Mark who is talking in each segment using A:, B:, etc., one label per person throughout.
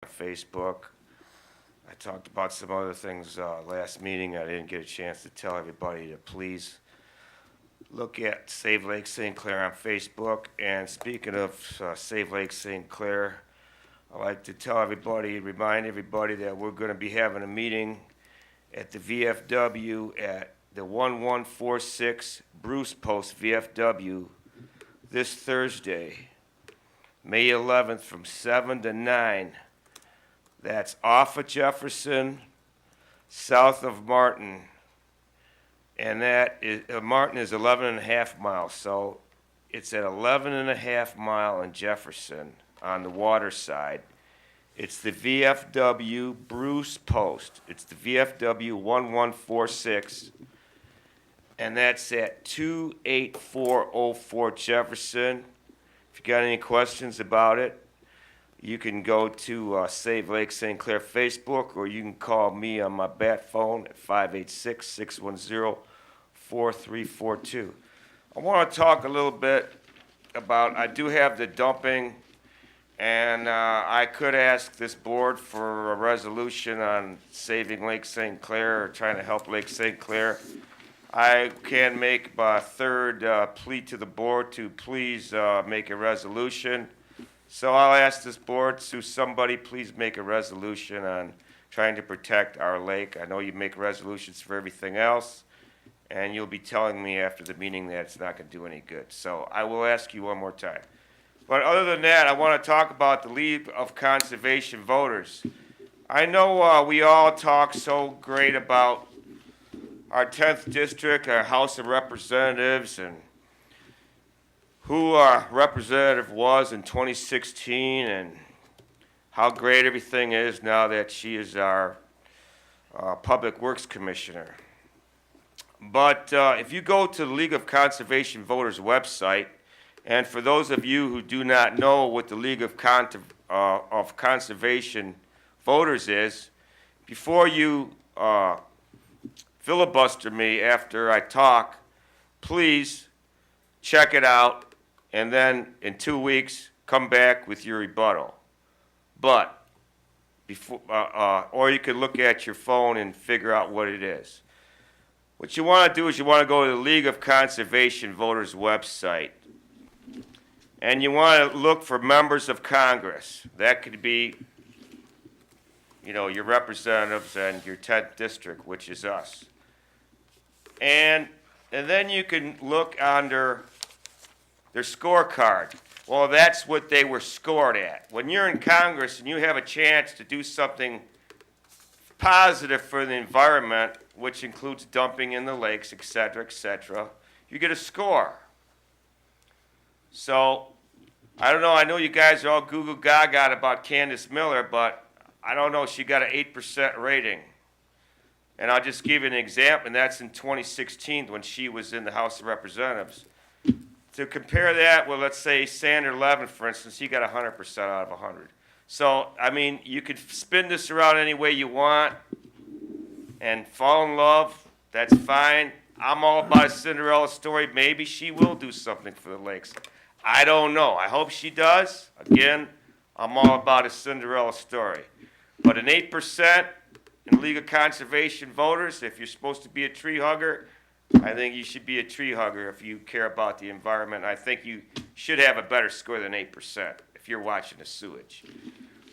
A: Facebook. I talked about some other things last meeting. I didn't get a chance to tell everybody to please look at Save Lake St. Clair on Facebook. And speaking of Save Lake St. Clair, I'd like to remind everybody that we're going to be having a meeting at the VFW at the 1146 Bruce Post VFW this Thursday, May 11th from 7 to 9. That's off of Jefferson, south of Martin. And Martin is 11 and a half miles. So it's at 11 and a half mile in Jefferson on the water side. It's the VFW Bruce Post. It's the VFW 1146. And that's at 28404 Jefferson. If you got any questions about it, you can go to Save Lake St. Clair Facebook, or you can call me on my bat phone at 586-610-4342. I want to talk a little bit about, I do have the dumping, and I could ask this board for a resolution on saving Lake St. Clair or trying to help Lake St. Clair. I can make my third plea to the board to please make a resolution. So I'll ask this board to somebody please make a resolution on trying to protect our lake. I know you make resolutions for everything else, and you'll be telling me after the meeting that it's not going to do any good. So I will ask you one more time. But other than that, I want to talk about the League of Conservation Voters. I know we all talk so great about our 10th district, our House of Representatives, and who our representative was in 2016 and how great everything is now that she is our Public Works Commissioner. But if you go to the League of Conservation Voters website, and for those of you who do not know what the League of Conservation Voters is, before you filibuster me after I talk, please check it out, and then in 2 weeks, come back with your rebuttal. But before, or you can look at your phone and figure out what it is. What you want to do is you want to go to the League of Conservation Voters website, and you want to look for members of Congress. That could be, your representatives and your 10th district, which is us. And then you can look under their scorecard. Well, that's what they were scored at. When you're in Congress and you have a chance to do something positive for the environment, which includes dumping in the lakes, et cetera, you get a score. So, I don't know, I know you guys are all goo gaga about Candace Miller, but I don't know, she got an 8% rating. And I'll just give you an example, and that's in 2016 when she was in the House of Representatives. To compare that with, let's say, Sander Levin, for instance, he got 100% out of 100. So, I mean, you could spin this around any way you want and fall in love, that's fine. I'm all about a Cinderella story. Maybe she will do something for the lakes. I don't know. I hope she does. Again, I'm all about a Cinderella story. But an 8% in League of Conservation Voters, if you're supposed to be a tree hugger, I think you should be a tree hugger if you care about the environment. I think you should have a better score than 8% if you're watching the sewage.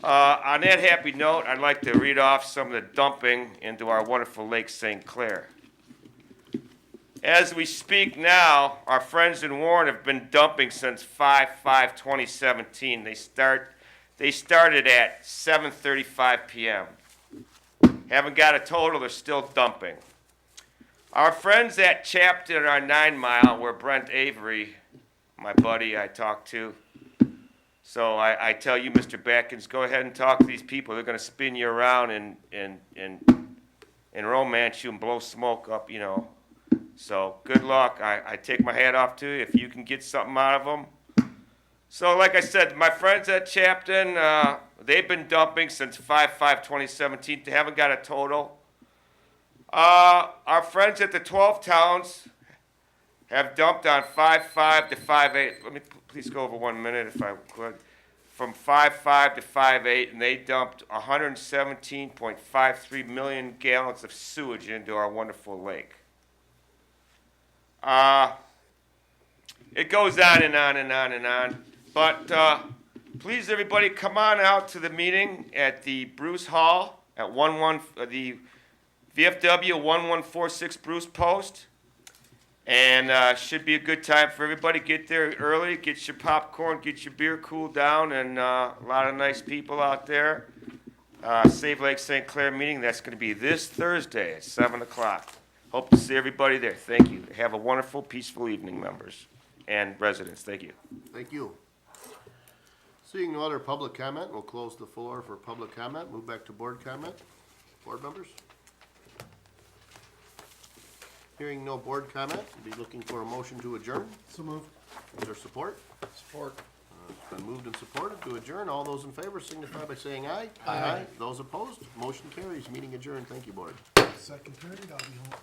A: On that happy note, I'd like to read off some of the dumping into our wonderful Lake St. Clair. As we speak now, our friends in Warren have been dumping since 5/5/2017. They started at 7:35 p.m. Haven't got a total, they're still dumping. Our friends at Chapton are 9 Mile, where Brent Avery, my buddy, I talked to. So I tell you, Mr. Batkins, go ahead and talk to these people. They're going to spin you around and romance you and blow smoke up, So good luck. I take my hat off to you if you can get something out of them. So like I said, my friends at Chapton, they've been dumping since 5/5/2017. They haven't got a total. Our friends at the 12 towns have dumped on 5/5 to 5/8. Let me please go over 1 minute if I could. from 5.5 to 5.8, and they dumped 117.53 million gallons of sewage into our wonderful lake. It goes on and on and on and on. But please, everybody, come on out to the meeting at the Bruce Hall at the VFW 1146 Bruce Post. And should be a good time for everybody. Get there early, get your popcorn, get your beer cooled down, and a lot of nice people out there. Save Lake St. Clair meeting, that's going to be this Thursday at 7 o'clock. Hope to see everybody there. Thank you. Have a wonderful, peaceful evening, members and residents. Thank you.
B: Thank you. Seeing no other public comment, we'll close the floor for public comment. Move back to board comment. Board members? Hearing no board comment, we'll be looking for a motion to adjourn.
C: So moved.
B: Is there support?
C: Support.
B: It's been moved and supported to adjourn. All those in favor signify by saying aye.
C: Aye.
B: Those opposed, motion carries. Meeting adjourned. Thank you, board.
C: Second period, I'll be home.